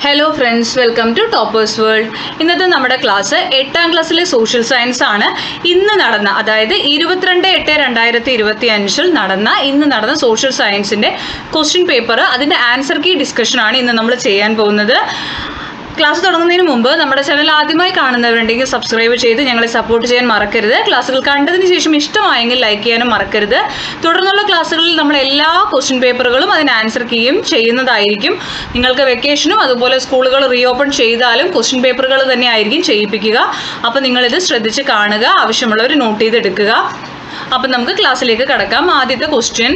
Hello friends, welcome to Toppers World. ഇന്നത്തെ നമ്മുടെ class 8ാം ക്ലാസ്സിലെ സോഷ്യൽ സയൻസ് ആണ്. ഇന്ന് നടന്ന അതായത് 22/8/2025 നടന്ന സോഷ്യൽ സയൻസിന്റെ ക്വസ്റ്റ്യൻ പേപ്പർ അതിന്റെ ആൻസർ കീ ഡിസ്കഷൻ ആണ് ഇന്ന് നമ്മൾ ചെയ്യാൻ പോകുന്നത്. ക്ലാസ് തുടങ്ങുന്നതിന് മുമ്പ് നമ്മുടെ ചാനൽ ആദ്യമായി കാണുന്നവരുണ്ടെങ്കിൽ സബ്സ്ക്രൈബ് ചെയ്ത് ഞങ്ങളെ സപ്പോർട്ട് ചെയ്യാൻ മറക്കരുത്. ക്ലാസ്സുകൾ കണ്ടതിന് ശേഷം ഇഷ്ടമായെങ്കിൽ ലൈക്ക് ചെയ്യാനും മറക്കരുത്. തുടർന്നുള്ള ക്ലാസ്സുകളിൽ നമ്മൾ എല്ലാ ക്വസ്റ്റ്യൻ പേപ്പറുകളും അതിന് ആൻസർ കീയും ചെയ്യുന്നതായിരിക്കും. നിങ്ങൾക്ക് വെക്കേഷനും അതുപോലെ സ്കൂളുകൾ റീഓപ്പൺ ചെയ്താലും ക്വസ്റ്റ്യൻ പേപ്പറുകൾ തന്നെ ആയിരിക്കും ചെയ്യിപ്പിക്കുക. അപ്പോൾ നിങ്ങളിത് ശ്രദ്ധിച്ച് കാണുക, ആവശ്യമുള്ളവർ നോട്ട് ചെയ്തെടുക്കുക. അപ്പം നമുക്ക് ക്ലാസ്സിലേക്ക് കടക്കാം. ആദ്യത്തെ ക്വസ്റ്റ്യൻ,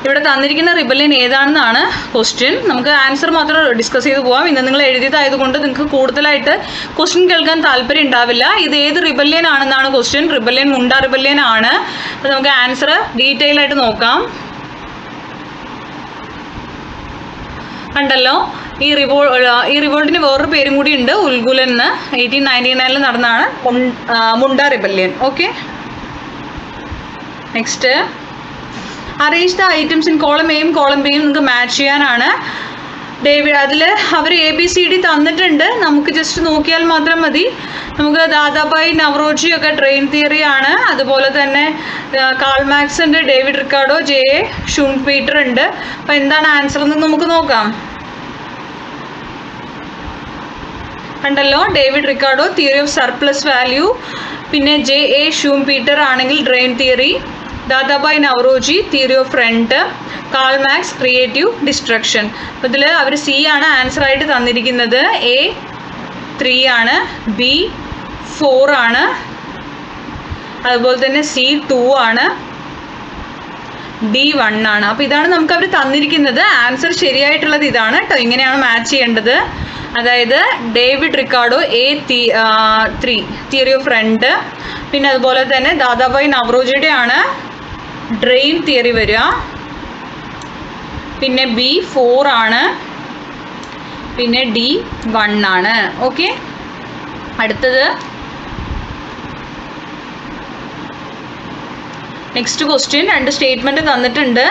ഇവിടെ തന്നിരിക്കുന്ന റിബല്യൻ ഏതാണെന്നാണ് ക്വസ്റ്റ്യൻ. നമുക്ക് ആൻസർ മാത്രം ഡിസ്കസ് ചെയ്ത് പോകാം. ഇന്ന് നിങ്ങൾ എഴുതിയതായതുകൊണ്ട് നിങ്ങൾക്ക് കൂടുതലായിട്ട് ക്വസ്റ്റ്യൻ കേൾക്കാൻ താല്പര്യം ഉണ്ടാവില്ല. ഇത് ഏത് റിബല്യൻ ആണെന്നാണ് ക്വസ്റ്റ്യൻ. റിബല്യൻ മുണ്ട റിബല്യൻ ആണ്. അപ്പോൾ നമുക്ക് ആൻസർ ഡീറ്റെയിൽ ആയിട്ട് നോക്കാം. കണ്ടല്ലോ, ഈ റിവോൾട്ടിന് വേറൊരു പേരും കൂടി ഉണ്ട്, ഉൽഗുലൻ എന്ന്. 1899 നടന്നതാണ് Munda rebellion. Okay, next, arrange the items in column എയും കോളം ബിയും നിങ്ങൾക്ക് മാച്ച് ചെയ്യാനാണ്. അതിൽ അവർ ABCD തന്നിട്ടുണ്ട്, നമുക്ക് ജസ്റ്റ് നോക്കിയാൽ മാത്രം മതി. നമുക്ക് ദാദാഭായ് നവറോജി ഒക്കെ ട്രെയിൻ തിയറി ആണ്. അതുപോലെ തന്നെ കാൾ മാർക്സ് ഉണ്ട്, ഡേവിഡ് റിക്കാർഡോ, J.A. ഷൂംപീറ്റർ ഉണ്ട്. അപ്പോൾ എന്താണ് ആൻസർ എന്ന് നമുക്ക് നോക്കാം. കണ്ടല്ലോ, David Ricardo theory of surplus value, പിന്നെ J.A. ഷൂംപീറ്റർ ആണെങ്കിൽ drain theory, Dadabhai Naoroji theory of rent, Karl Marx creative destruction. അപ്പോൾ ഇതിൽ അവർ C ആണ് ആൻസർ ആയിട്ട് തന്നിരിക്കുന്നത്. A 3 ആണ്, B 4 ആണ്, അതുപോലെ തന്നെ C 2 ആണ്, D 1 ആണ്. അപ്പോൾ ഇതാണ് നമുക്ക് അവർ തന്നിരിക്കുന്നത്. ആൻസർ ശരിയായിട്ടുള്ളത് ഇതാണ് കേട്ടോ. ഇങ്ങനെയാണ് മാച്ച് ചെയ്യേണ്ടത്. അതായത് David Ricardo A 3 theory of rent, പിന്നെ അതുപോലെ തന്നെ ദാദാഭായ് നവറോജിയുടെ ആണ് ഡ്രെയിൻ തിയറി വരിക, പിന്നെ B 4 ആണ്, പിന്നെ D 1 ആണ്. ഓക്കെ, അടുത്തത് നെക്സ്റ്റ് ക്വസ്റ്റ്യൻ. 2 സ്റ്റേറ്റ്മെൻറ്റ് തന്നിട്ടുണ്ട്.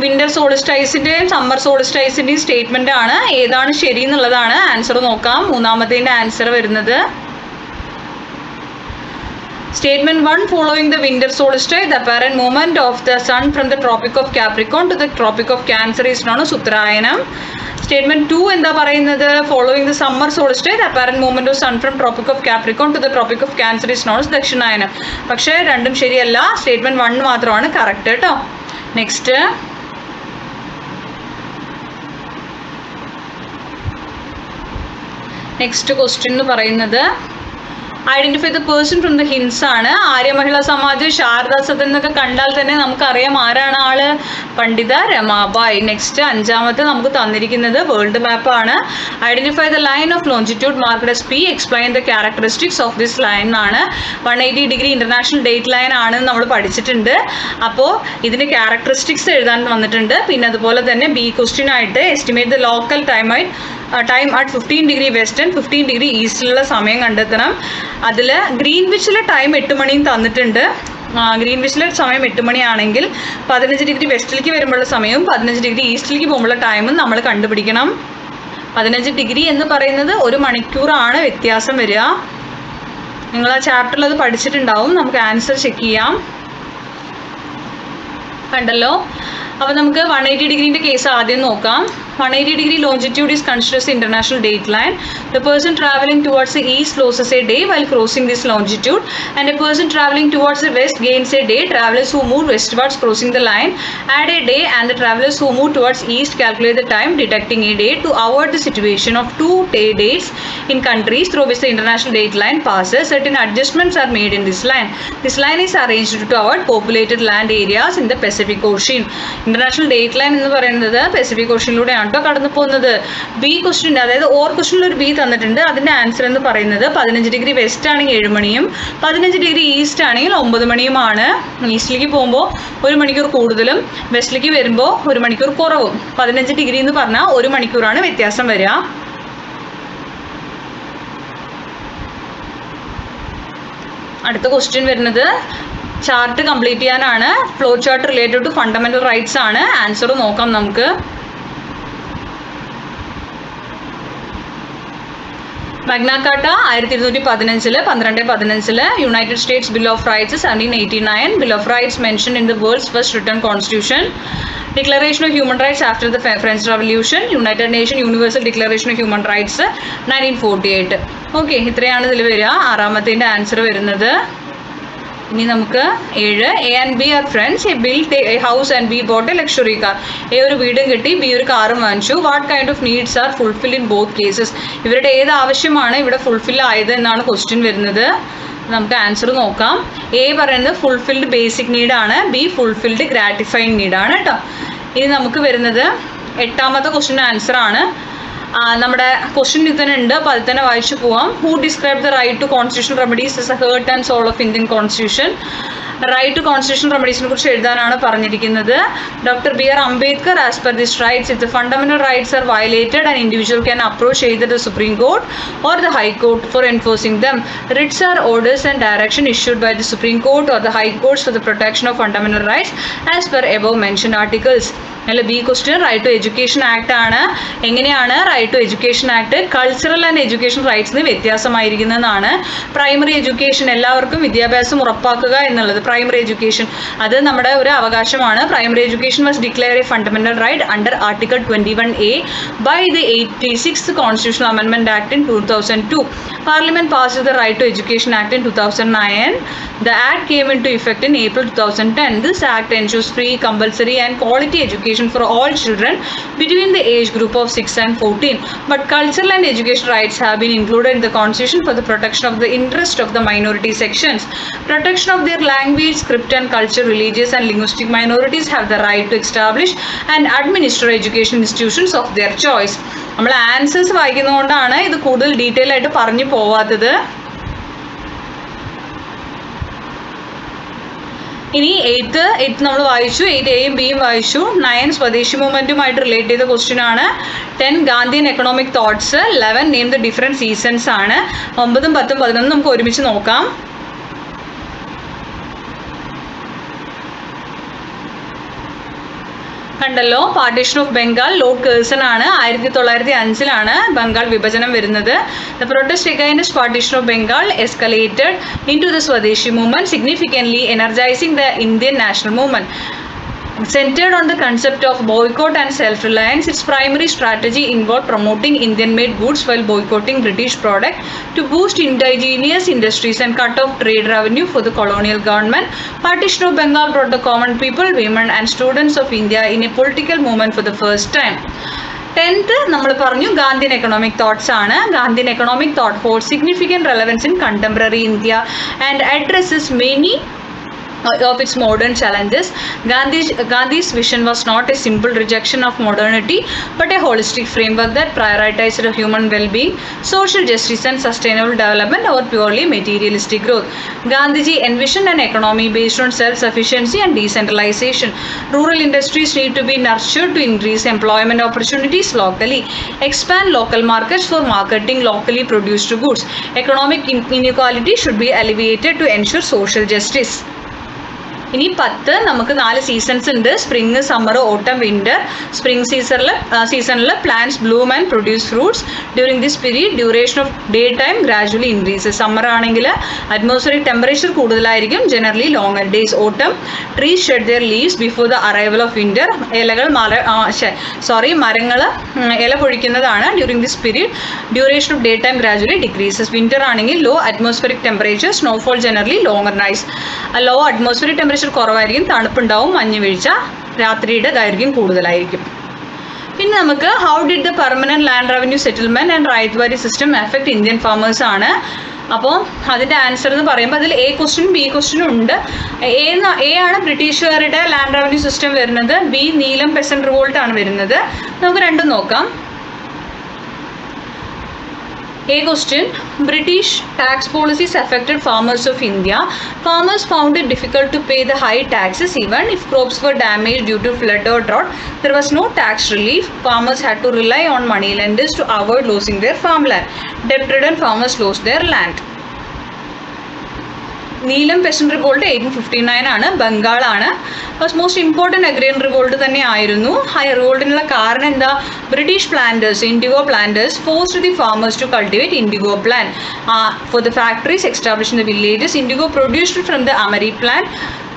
വിൻ്റർ സോളിസ്റ്റൈസിൻ്റെയും സമ്മർ സോളിസ്റ്റൈസിൻ്റെയും സ്റ്റേറ്റ്മെൻ്റ് ആണ്. ഏതാണ് ശരി എന്നുള്ളതാണ് ആൻസർ നോക്കാം. മൂന്നാമത്തേൻ്റെ ആൻസർ വരുന്നത് Statement 1, following the winter solstice, the apparent movement of the sun from the Tropic of Capricorn to the Tropic of Cancer is known as Uttarayanam. Statement 2 എന്താ പറയുന്നത്? Following the summer solstice, the apparent movement of sun from Tropic of Capricorn to the Tropic of Cancer is known as Dakshinayana. പക്ഷേ രണ്ടും ശരിയല്ല. Statement 1 മാത്രമാണ് correct കേട്ടോ. Next, question എന്ന് പറയുന്നത് identify the person from the hints ആണ്. ആര്യ മഹിളാ സമാജ്, ശാരദാ സദൻ എന്നൊക്കെ കണ്ടാൽ തന്നെ നമുക്കറിയാം ആരാണ് ആള്. പണ്ഡിത രമാബായ്. നെക്സ്റ്റ്, അഞ്ചാമത്തെ നമുക്ക് തന്നിരിക്കുന്നത് വേൾഡ് മാപ്പ് ആണ്. Identify the line of longitude marked as P, explain the characteristics of this line ആണ്. 180 ഡിഗ്രി ഇന്റർനാഷണൽ ഡേറ്റ് ലൈൻ ആണ് നമ്മൾ പഠിച്ചിട്ടുണ്ട്. അപ്പോൾ ഇതിന് ക്യാരക്ടറിസ്റ്റിക്സ് എഴുതാൻ വന്നിട്ടുണ്ട്. പിന്നെ അതുപോലെ തന്നെ B ക്വസ്റ്റ്യൻ ആയിട്ട് estimate the local time at 15 degree west and 15 degree ഈസ്റ്റിലുള്ള സമയം കണ്ടെത്തണം. അതിൽ ഗ്രീൻവിച്ചിലെ ടൈം 8 മണിയും തന്നിട്ടുണ്ട്. ഗ്രീൻവിച്ചിലെ സമയം 8 മണിയാണെങ്കിൽ 15 ഡിഗ്രി വെസ്റ്റിലേക്ക് വരുമ്പോഴുള്ള സമയവും 15 ഡിഗ്രി ഈസ്റ്റിലേക്ക് പോകുമ്പോഴുള്ള ടൈമും നമ്മൾ കണ്ടുപിടിക്കണം. 15 ഡിഗ്രി എന്ന് പറയുന്നത് 1 മണിക്കൂറാണ് വ്യത്യാസം വരിക. നിങ്ങൾ ആ ചാപ്റ്ററിൽ അത് പഠിച്ചിട്ടുണ്ടാവും. നമുക്ക് ആൻസർ ചെക്ക് ചെയ്യാം. കണ്ടല്ലോ, അപ്പോൾ നമുക്ക് 180 ഡിഗ്രീൻ്റെ കേസ് ആദ്യം നോക്കാം. 180 degree longitude is considered as international date line. The person traveling towards the east loses a day while crossing this longitude, and a person traveling towards the west gains a day. Travelers who move westwards crossing the line add a day, and the travelers who move towards east calculate the time deducting a day. To avoid the situation of 2 days in countries through which the international date line passes, certain adjustments are made in this line. This line is arranged to avoid populated land areas in the Pacific Ocean. International date line എന്ന് പറയുന്നത് Pacific ഓഷ്യനിലൂടെയാണ് കടന്നു പോകുന്നത്. B question, അതായത് or ക്വസ്റ്റ്യനിൽ ഒരു B തന്നിട്ടുണ്ട്. അതിൻ്റെ answer എന്ന് പറയുന്നത് 15 ഡിഗ്രി വെസ്റ്റ് ആണെങ്കിൽ 7 മണിയും 15 ഡിഗ്രി ഈസ്റ്റ് ആണെങ്കിൽ 9 മണിയുമാണ്. ഈസ്റ്റിലേക്ക് പോകുമ്പോൾ 1 മണിക്കൂർ കൂടുതലും വെസ്റ്റിലേക്ക് വരുമ്പോൾ 1 മണിക്കൂർ കുറവും. 15 ഡിഗ്രി എന്ന് പറഞ്ഞാൽ 1 മണിക്കൂറാണ് വ്യത്യാസം വരിക. അടുത്ത ക്വസ്റ്റ്യൻ വരുന്നത് ചാർട്ട് കംപ്ലീറ്റ് ചെയ്യാനാണ്. Flow chart related to fundamental rights ആണ്. ആൻസർ നോക്കാം നമുക്ക്. Magna Carta 1215 United States Bill of Rights 1789 Bill of Rights mentioned in the world's first written constitution. Declaration of Human Rights after the French Revolution, United Nations Universal Declaration of Human Rights 1948. Okay, ഇത്രയാണ് ഇതിൽ വരിക. ആറാമത്തേൻ്റെ answer വരുന്നത്. ഇനി നമുക്ക് 7 A and B are friends. A built a house and B bought a luxury car. A ഒരു വീടും കിട്ടി, B ഒരു കാറും വാങ്ങിച്ചു. What kind of needs are fulfilled in both cases? ഇവരുടെ ഏത് ആവശ്യമാണ് ഇവിടെ ഫുൾഫിൽ ആയത് എന്നാണ് ക്വസ്റ്റ്യൻ വരുന്നത്. നമുക്ക് ആൻസർ നോക്കാം. A പറയുന്നത് fulfilled basic നീഡാണ്, B fulfilled gratifying നീഡാണ് കേട്ടോ. ഇനി നമുക്ക് വരുന്നത് 8ാമത്തെ ക്വസ്റ്റ്യൻ ആൻസർ ആണ്. നമ്മുടെ ക്വസ്റ്റ്യൻ ഇത് തന്നെ ഉണ്ട്, അപ്പോൾ അത് തന്നെ വായിച്ചു പോവാം. Who describe the right to constitutional remedies is a heart and soul of Indian constitution. Right to constitutional റെമഡീസിനെ കുറിച്ച് എഴുതാനാണ് പറഞ്ഞിരിക്കുന്നത്. Doctor B R Ambedkar as per this rights if the fundamental rights are violated and individual can approach either the Supreme Court or the High Court for enforcing them. Writs are orders and direction issued by the Supreme Court or the High Courts for the protection of fundamental rights as per above mentioned articles. അല്ല, B question right to education act ആണ്. എങ്ങനെയാണ് right to education act cultural and education റൈറ്റ്സിന് വ്യത്യാസമായിരിക്കുന്നതാണ്. Primary education, എല്ലാവർക്കും വിദ്യാഭ്യാസം ഉറപ്പാക്കുക എന്നുള്ളത് primary education, അത് നമ്മുടെ ഒരു അവകാശമാണ്. Primary education was declare a fundamental right under article 21A by the 86th Constitutional Amendment Act in 2002. Parliament passed the Right to Education Act in 2009. The act came into effect in April 2010. This act ensures free, compulsory and quality education for all children between the age group of 6 and 14. But cultural and education rights have been included in the Constitution for the protection of the interest of the minority sections. Protection of their language, script and culture. Religious and linguistic minorities have the right to establish and administer education institutions of their choice. നമ്മൾ answers വായിക്കുന്നതുകൊണ്ടാണ് ഇത് കൂടുതൽ detail ആയിട്ട് പറഞ്ഞു പോവാത്തത്. ഇനി 8 നമ്മൾ വായിച്ചു, 8Aയും Bയും വായിച്ചു. 9 സ്വദേശി മൂവ്മെൻറ്റുമായിട്ട് റിലേറ്റ് ചെയ്ത ക്വസ്റ്റ്യൻ ആണ്. 10 Gandhian economic thoughts. 11 name the different seasons ആണ്. 9, 10, 11 നമുക്ക് ഒരുമിച്ച് നോക്കാം. കണ്ടല്ലോ, partition of Bengal Lord Curzon ആണ്. 1905 ബംഗാൾ വിഭജനം വരുന്നത്. The protest against partition of Bengal escalated into the swadeshi movement significantly energising the Indian national movement. Centered on the concept of boycott and self-reliance, its primary strategy involved promoting Indian-made goods while boycotting British products to boost indigenous industries and cut off trade revenue for the colonial government. Partition of Bengal brought the common people, women and students of India in a political movement for the first time. 10th നമ്മൾ പറഞ്ഞു Gandhian economic thoughts ആണ്. Gandhian economic thought hold significant relevance in contemporary India and addresses many of its modern challenges. Gandhi's vision was not a simple rejection of modernity but a holistic framework that prioritized human well-being, social justice and sustainable development over purely materialistic growth. Gandhiji envisioned an economy based on self-sufficiency and decentralization. Rural industries need to be nurtured to increase employment opportunities locally, expand local markets for marketing locally produced goods. Economic inequality should be alleviated to ensure social justice. ഇനി 10 നമുക്ക് 4 seasons ഉണ്ട്. Spring, summer, autumn, winter. Spring സീസണിൽ plants bloom and produce fruits. During this period duration of day time gradually increases. Summer ആണെങ്കിൽ atmospheric temperature കൂടുതലായിരിക്കും, generally longer days. Autumn trees shed their leaves before the arrival of winter. മരങ്ങൾ ഇല പൊഴിക്കുന്നതാണ്. During this period duration of day time gradually decreases. Winter ആണെങ്കിൽ low atmospheric temperature, snowfall generally longer nights. Low atmospheric temperature കുറവായിരിക്കും, തണുപ്പുണ്ടാവും, മഞ്ഞ് വീഴ്ച, രാത്രിയുടെ ദൈർഘ്യം കൂടുതലായിരിക്കും. പിന്നെ നമുക്ക് how did the permanent land revenue settlement and ryotwari system effect Indian farmers ആണ്. അപ്പോൾ അതിൻ്റെ ആൻസർ എന്ന് പറയുമ്പോൾ അതിൽ A ക്വസ്റ്റ്യനും B ക്വസ്റ്റ്യനും ഉണ്ട്. എ ആണ് ബ്രിട്ടീഷുകാരുടെ ലാൻഡ് റവന്യൂ സിസ്റ്റം വരുന്നത്, B നീലം പെസന്റ് റിവോൾട്ട് ആണ് വരുന്നത്. നമുക്ക് രണ്ടും നോക്കാം. A question, British tax policies affected farmers of India. Farmers found it difficult to pay the high taxes even if crops were damaged due to flood or drought. There was no tax relief. Farmers had to rely on money lenders to avoid losing their farmland. Debt-ridden farmers lost their land. Neelam peasant revolt 1859 ആണ്, ബംഗാളാണ്. Most important agrarian revolt തന്നെ ആയിരുന്നു. ആ റിവോൾട്ടിനുള്ള കാരണം എന്താ? British planters, indigo planters forced the farmers to cultivate indigo plant for the factories established in the villages. Indigo produced from the അമരി plant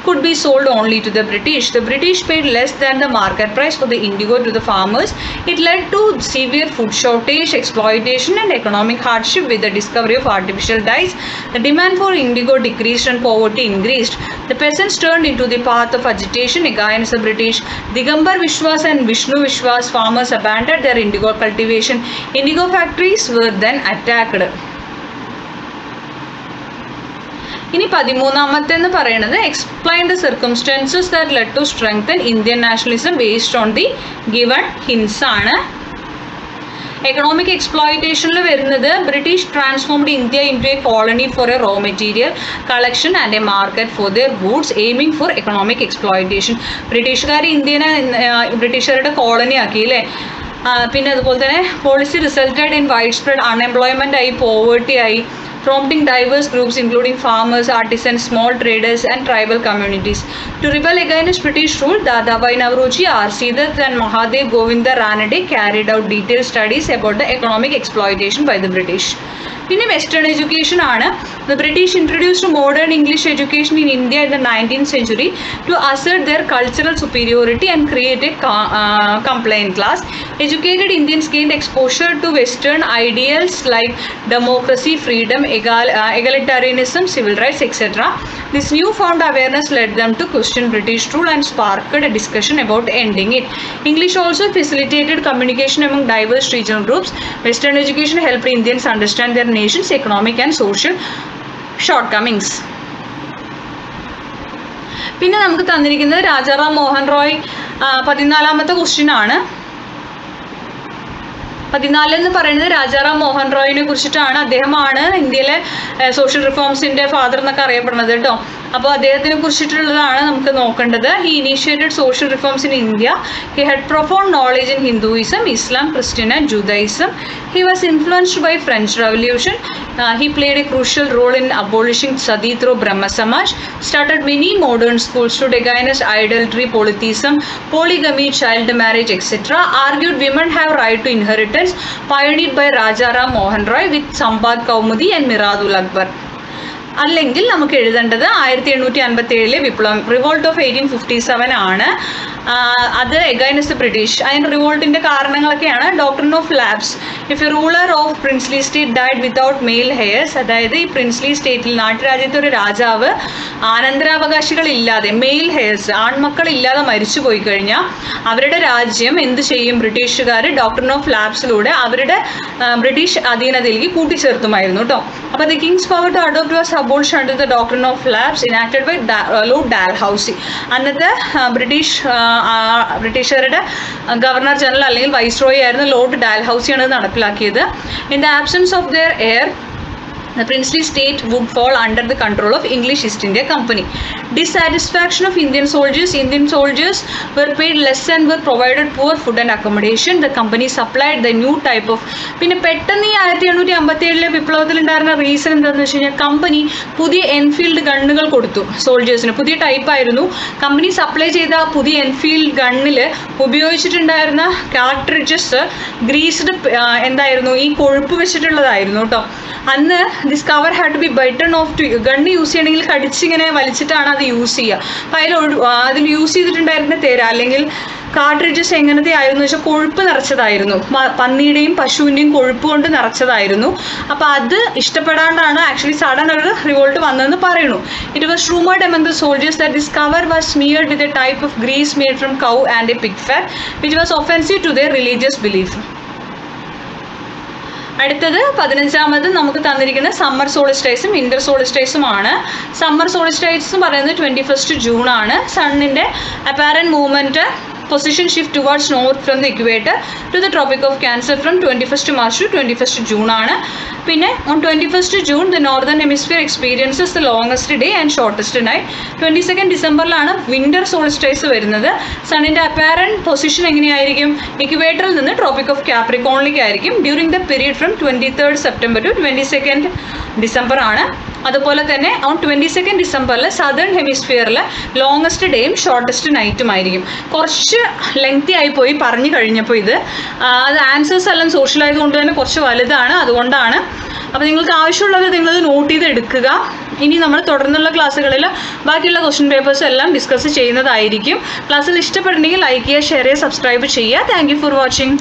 could be sold only to the British. The British paid less than the market price for the indigo to the farmers. It led to severe food shortage, exploitation and economic hardship with the discovery of artificial dyes. The demand for indigo decreased and poverty increased. The peasants turned into the path of agitation against the British. Digambar Vishwas and Vishnu Vishwas farmers abandoned their indigo cultivation. Indigo factories were then attacked. ഇനി 13ാമത്തെന്ന് പറയുന്നത് explain the circumstances that led to strengthen Indian nationalism based on the given hints ആണ്. Economic എക്സ്പ്ലോയിറ്റേഷനിൽ വരുന്നത് British transformed India into a colony for a raw material collection and a market for their goods aiming for economic exploitation. ബ്രിട്ടീഷുകാർ ഇന്ത്യനെ ബ്രിട്ടീഷുകാരുടെ colony ആക്കി അല്ലേ. പിന്നെ അതുപോലെ തന്നെ policy resulted in wide spread unemployment ആയി, പോവേർട്ടി ആയി, prompting diverse groups including farmers, artisans, small traders and tribal communities to rebel against British rule. Dadabhai Naoroji, R.C. Dutt and Mahadev Govinda Ranade carried out detailed studies about the economic exploitation by the British. പിന്നെ western education ആണ്. The British introduced modern English education in India in the 19th century to assert their cultural superiority and create a compliant class. Educated Indians gained exposure to Western ideals like democracy, freedom, egalitarianism, civil rights, etc. This newfound awareness led them to question British rule and sparked a discussion about ending it. English also facilitated communication among diverse regional groups. Western education helped Indians understand their nation's economic and social shortcomings. പിന്നെ നമുക്ക് തന്നിരിക്കുന്നത് Rajaram Mohan Roy 14ാമത്തെ question ആണ്. 14 എന്ന് പറയുന്നത് രാജാറാം മോഹൻ റോയിനെ കുറിച്ചിട്ടാണ്. അദ്ദേഹമാണ് ഇന്ത്യയിലെ social റിഫോംസിൻ്റെ father എന്നൊക്കെ അറിയപ്പെടുന്നത് കേട്ടോ. അപ്പോൾ അദ്ദേഹത്തിനെ കുറിച്ചിട്ടുള്ളതാണ് നമുക്ക് നോക്കേണ്ടത്. He initiated social reforms in India. He had profound knowledge in Hinduism, Islam, Christian and Judaism. He was influenced by French revolution. He played a crucial role in abolishing Sati through Brahma Samaj, started many modern schools, stood against idolatry, polytheism, polygamy, child marriage, etc., argued women have right to inheritance, pioneered by Rajaram Mohan Roy with Sambad Kaumudi and Miradul Akbar. അല്ലെങ്കിൽ നമുക്ക് എഴുതേണ്ടത് 1857 വിപ്ലവം, revolt of 1857 ആണ്. അത് against British. അതിന് റിവോൾട്ടിൻ്റെ കാരണങ്ങളൊക്കെയാണ് doctrine of lapse. If a ruler of princely state died without male heirs, അതായത് ഈ പ്രിൻസ്ലി സ്റ്റേറ്റിൽ നാട്ടുരാജ്യത്തെ ഒരു രാജാവ് അനന്തരാവകാശികളില്ലാതെ, മെയിൽ ഹെയർസ് ആൺമക്കളില്ലാതെ മരിച്ചു പോയി കഴിഞ്ഞാൽ അവരുടെ രാജ്യം എന്ത് ചെയ്യും? ബ്രിട്ടീഷുകാർ ഡോക്ട്രിൻ ഓഫ് ലാബ്സിലൂടെ അവരുടെ ബ്രിട്ടീഷ് അധീനതയിലേക്ക് കൂട്ടിച്ചേർത്തുമായിരുന്നു കേട്ടോ. അപ്പോൾ the king's power to adopt was abolished under the doctrine of lapse enacted by Lord Dalhousie. അന്നത്തെ ബ്രിട്ടീഷുകാരുടെ ഗവർണർ ജനറൽ അല്ലെങ്കിൽ വൈസ്രോയി ആയിരുന്നു ലോർഡ് ഡാൽഹൌസിയാണ് നടപ്പിലാക്കിയത്. In the absence of their air, the princely state would fall under the control of English East India Company. Dissatisfaction of Indian soldiers were paid less and were provided poor food and accommodation. The company supplied the new type of. പിന്നെ പെട്ടെന്ന് ഈ 1857 വിപ്ലവത്തിൽ ഉണ്ടായിരുന്ന reason എന്താണെന്ന് വെച്ച് കഴിഞ്ഞാൽ company പുതിയ Enfield ഗണ്ണുകൾ കൊടുത്തു സോൾജേഴ്സിന്. പുതിയ ടൈപ്പായിരുന്നു. കമ്പനി സപ്ലൈ ചെയ്ത പുതിയ എൻഫീൽഡ് ഗണ്ണിൽ ഉപയോഗിച്ചിട്ടുണ്ടായിരുന്ന കാർട്രിഡ്ജസ് ഗ്രീസ്ഡ് എന്തായിരുന്നു? ഈ കൊഴുപ്പ് വെച്ചിട്ടുള്ളതായിരുന്നു കേട്ടോ. അന്ന് this cover had to be bitten off to. Gun use ചെയ്യണമെങ്കിൽ കടിച്ചിങ്ങനെ വലിച്ചിട്ടാണ് അത് യൂസ് ചെയ്യുക. അപ്പോൾ അതിൽ യൂസ് ചെയ്തിട്ടുണ്ടായിരുന്ന തേര അല്ലെങ്കിൽ കാർട്രിഡ്ജസ് എങ്ങനത്തെ ആയിരുന്നു വെച്ചാൽ കൊഴുപ്പ് നിറച്ചതായിരുന്നു. പന്നിയുടെയും പശുവിൻ്റെയും കൊഴുപ്പ് കൊണ്ട് നിറച്ചതായിരുന്നു. അപ്പോൾ അത് ഇഷ്ടപ്പെടാണ്ടാണ് ആക്ച്വലി സഡൻ ഒരു റിവോൾട്ട് വന്നതെന്ന് പറയുന്നു. It was rumoured among the soldiers that this cover was smeared with a type of grease made from cow and a pig fat, which was offensive to their religious belief. അടുത്തത് 15ാമത് നമുക്ക് തന്നിരിക്കുന്നത് summer സോളിസ്റ്റൈസും winter സോളിസ്റ്റൈസും ആണ്. Summer solstice എന്ന് പറയുന്നത് 21 June ആണ്. സണ്ണിൻ്റെ apparent movement position shift towards north from the equator to the Tropic of Cancer from 21st March to 21st June ആണ്. പിന്നെ on 21st June the northern hemisphere experiences the longest day and shortest night. 22nd ഡിസംബറിലാണ് winter solstice വരുന്നത്. സണ്ണിൻ്റെ apparent position എങ്ങനെയായിരിക്കും? ഇക്വേറ്ററിൽ നിന്ന് tropic of കാപ്രിക്കോണിലേക്ക് ആയിരിക്കും. During the period from 23rd September to 22nd December ആണ്. അതുപോലെ തന്നെ ഓൺ 22 ഡിസംബറിൽ സദേൺ ഹെമിസ്ഫിയറിൽ ലോങ്ങസ്റ്റ് ഡേയും ഷോർട്ടസ്റ്റ് നൈറ്റും ആയിരിക്കും. കുറച്ച് ലെങ്തി ആയിപ്പോയി പറഞ്ഞു കഴിഞ്ഞപ്പോൾ ഇത്. അത് ആൻസേഴ്സ് എല്ലാം സോഷ്യൽ ആയതുകൊണ്ട് തന്നെ കുറച്ച് വലുതാണ്, അതുകൊണ്ടാണ്. അപ്പോൾ നിങ്ങൾക്ക് ആവശ്യമുള്ളത് നിങ്ങളത് നോട്ട് ചെയ്ത് എടുക്കുക. ഇനി നമ്മൾ തുടർന്നുള്ള ക്ലാസ്സുകളിൽ ബാക്കിയുള്ള ക്വസ്റ്റ്യൻ പേപ്പേഴ്സ് എല്ലാം ഡിസ്കസ് ചെയ്യുന്നതായിരിക്കും. ക്ലാസ്സിൽ ഇഷ്ടപ്പെട്ടുണ്ടെങ്കിൽ ലൈക്ക് ചെയ്യുക, ഷെയർ ചെയ്യുക, സബ്സ്ക്രൈബ് ചെയ്യുക. Thank you for watching.